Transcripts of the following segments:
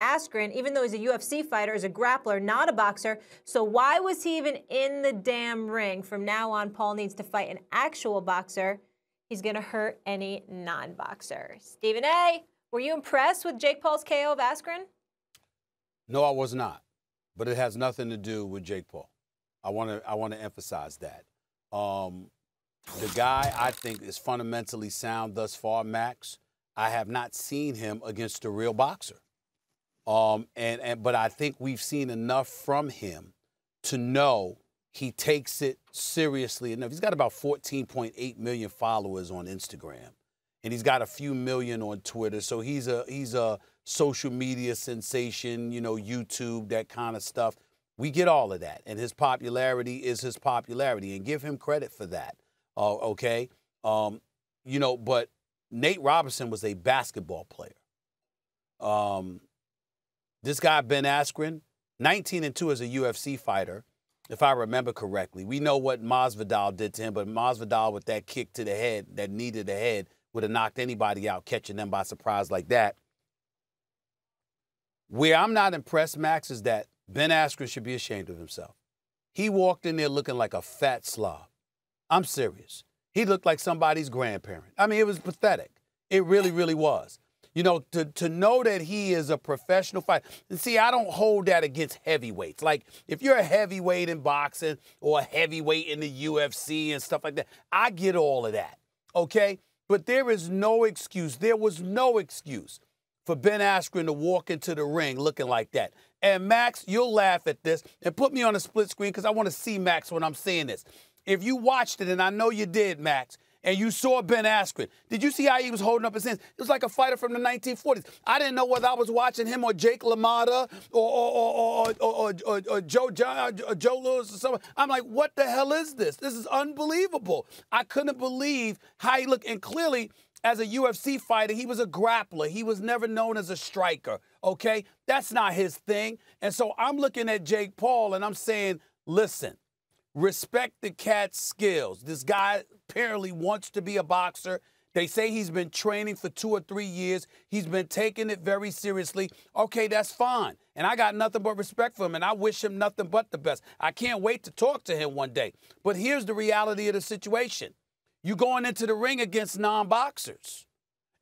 Askren, even though he's a UFC fighter, is a grappler, not a boxer. So why was he even in the damn ring? From now on, Paul needs to fight an actual boxer. He's going to hurt any non-boxer. Stephen A., were you impressed with Jake Paul's KO of Askren? No, I was not. But it has nothing to do with Jake Paul. I want to emphasize that. The guy, I think, is fundamentally sound thus far, Max. I have not seen him against a real boxer. But I think we've seen enough from him to know he takes it seriously enough. He's got about 14.8 million followers on Instagram, and he's got a few million on Twitter. So he's a social media sensation, you know, YouTube, that kind of stuff. We get all of that, and his popularity is his popularity, and give him credit for that. Okay, you know, but Nate Robinson was a basketball player. This guy, Ben Askren, 19-2 as a UFC fighter, if I remember correctly. We know what Masvidal did to him, but Masvidal with that kick to the head, that knee to the head, would have knocked anybody out, catching them by surprise like that. Where I'm not impressed, Max, is that Ben Askren should be ashamed of himself. He walked in there looking like a fat slob. I'm serious. He looked like somebody's grandparent. I mean, it was pathetic. It really, really was. You know, to know that he is a professional fighter. And see, I don't hold that against heavyweights. Like, if you're a heavyweight in boxing or a heavyweight in the UFC and stuff like that, I get all of that, okay? But there is no excuse. There was no excuse for Ben Askren to walk into the ring looking like that. And, Max, you'll laugh at this. And put me on a split screen because I want to see Max when I'm saying this. If you watched it, and I know you did, Max, and you saw Ben Askren, did you see how he was holding up his hands? It was like a fighter from the 1940s. I didn't know whether I was watching him or Jake LaMotta or Joe Lewis or something. I'm like, what the hell is this? This is unbelievable. I couldn't believe how he looked. And clearly, as a UFC fighter, he was a grappler. He was never known as a striker, okay? That's not his thing. And so I'm looking at Jake Paul, and I'm saying, listen, respect the cat's skills. This guy apparently wants to be a boxer. They say he's been training for 2 or 3 years. He's been taking it very seriously. Okay, that's fine. And I got nothing but respect for him, and I wish him nothing but the best. I can't wait to talk to him one day. But here's the reality of the situation. You're going into the ring against non-boxers.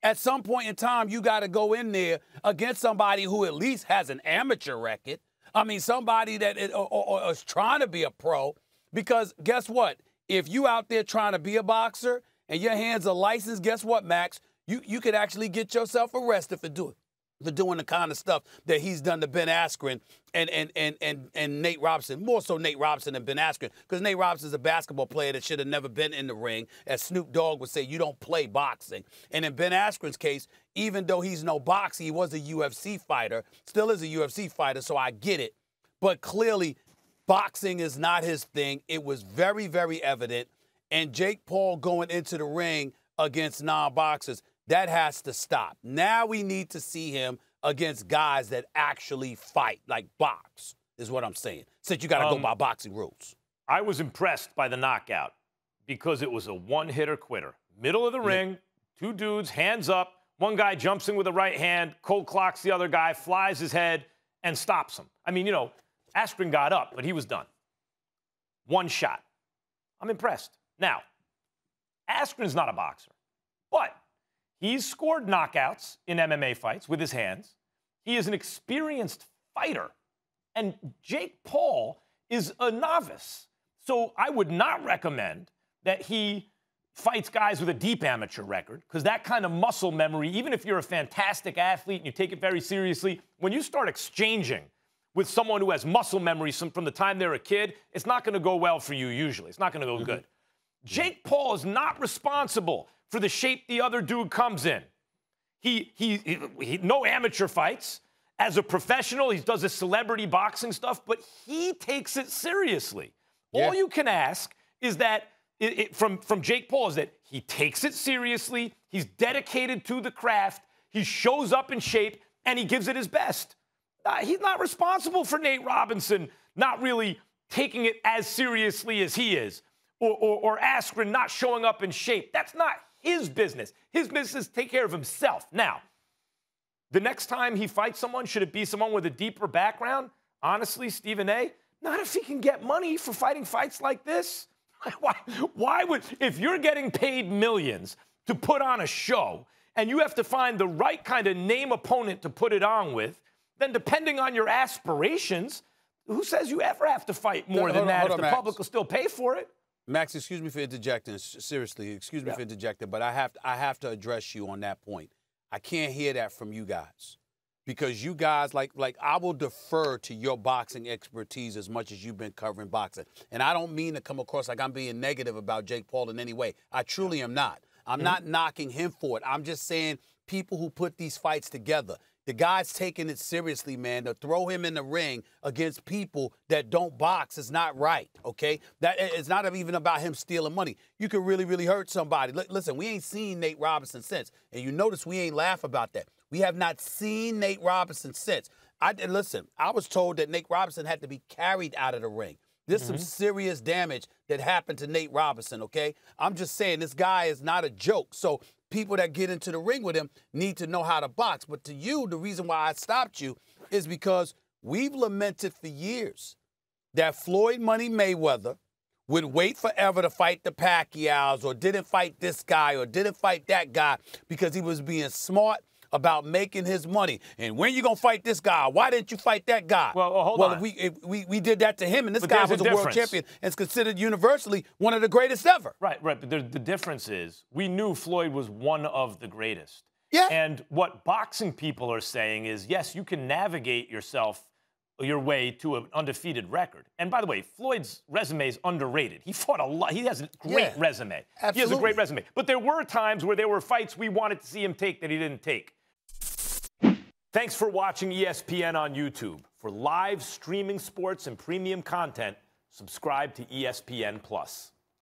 At some point in time, you got to go in there against somebody who at least has an amateur record. I mean, somebody that is trying to be a pro. Because guess what? If you out there trying to be a boxer and your hands are licensed, guess what, Max? You could actually get yourself arrested for doing the kind of stuff that he's done to Ben Askren and Nate Robinson. More so Nate Robinson than Ben Askren, because Nate Robinson's a basketball player that should have never been in the ring. As Snoop Dogg would say, you don't play boxing. And in Ben Askren's case, even though he's no boxer, he was a UFC fighter, still is a UFC fighter, so I get it. But clearly, boxing is not his thing. It was very, very evident. And Jake Paul going into the ring against non-boxers, that has to stop. Now we need to see him against guys that actually fight, like box, is what I'm saying. Since you got to go by boxing rules. I was impressed by the knockout because it was a one-hitter quitter. Middle of the ring, 2 dudes, hands up. One guy jumps in with a right hand, cold clocks the other guy, flies his head, and stops him. I mean, you know, Askren got up, but he was done. One shot. I'm impressed. Now, Askren's not a boxer, but he's scored knockouts in MMA fights with his hands. He is an experienced fighter. And Jake Paul is a novice. So I would not recommend that he fights guys with a deep amateur record, because that kind of muscle memory, even if you're a fantastic athlete and you take it very seriously, when you start exchanging with someone who has muscle memory from the time they're a kid, it's not going to go well for you usually. It's not going to go good. Jake Paul is not responsible for the shape the other dude comes in. He no amateur fights. As a professional, he does his celebrity boxing stuff, but he takes it seriously. All you can ask is that, from Jake Paul, is that he takes it seriously, he's dedicated to the craft, he shows up in shape, and he gives it his best. He's not responsible for Nate Robinson not really taking it as seriously as he is, or Askren not showing up in shape. That's not his business. His business is to take care of himself. Now, The next time he fights someone, should it be someone with a deeper background? Honestly, Stephen A., not if he can get money for fighting fights like this. Why would, if you're getting paid millions to put on a show and you have to find the right kind of name opponent to put it on with, then depending on your aspirations, who says you ever have to fight more than that if the public will still pay for it? Max, excuse me for interjecting. Seriously, excuse me for interjecting, but I have to address you on that point. I can't hear that from you guys. Because you guys, like I will defer to your boxing expertise as much as you've been covering boxing. And I don't mean to come across like I'm being negative about Jake Paul in any way. I truly am not. I'm not knocking him for it. I'm just saying people who put these fights together, the guy's taking it seriously, man. To throw him in the ring against people that don't box is not right, okay? That it's not even about him stealing money. You could really, really hurt somebody. Listen, we ain't seen Nate Robinson since. And you notice we ain't laugh about that. We have not seen Nate Robinson since. Listen, I was told that Nate Robinson had to be carried out of the ring. There's some serious damage that happened to Nate Robinson, okay? I'm just saying this guy is not a joke. So people that get into the ring with him need to know how to box. But to you, the reason why I stopped you is because we've lamented for years that Floyd Money Mayweather would wait forever to fight the Pacquiaos or didn't fight this guy or didn't fight that guy because he was being smart about making his money. And when you going to fight this guy? Why didn't you fight that guy? Well, hold on. We did that to him, and this guy was a world champion and is considered universally one of the greatest ever. Right. But the difference is we knew Floyd was one of the greatest. Yeah. And what boxing people are saying is, yes, you can navigate your way to an undefeated record. And by the way, Floyd's resume is underrated. He fought a lot. He has a great resume. Absolutely. He has a great resume. But there were times where there were fights we wanted to see him take that he didn't take. Thanks for watching ESPN on YouTube. For live streaming sports and premium content, subscribe to ESPN+.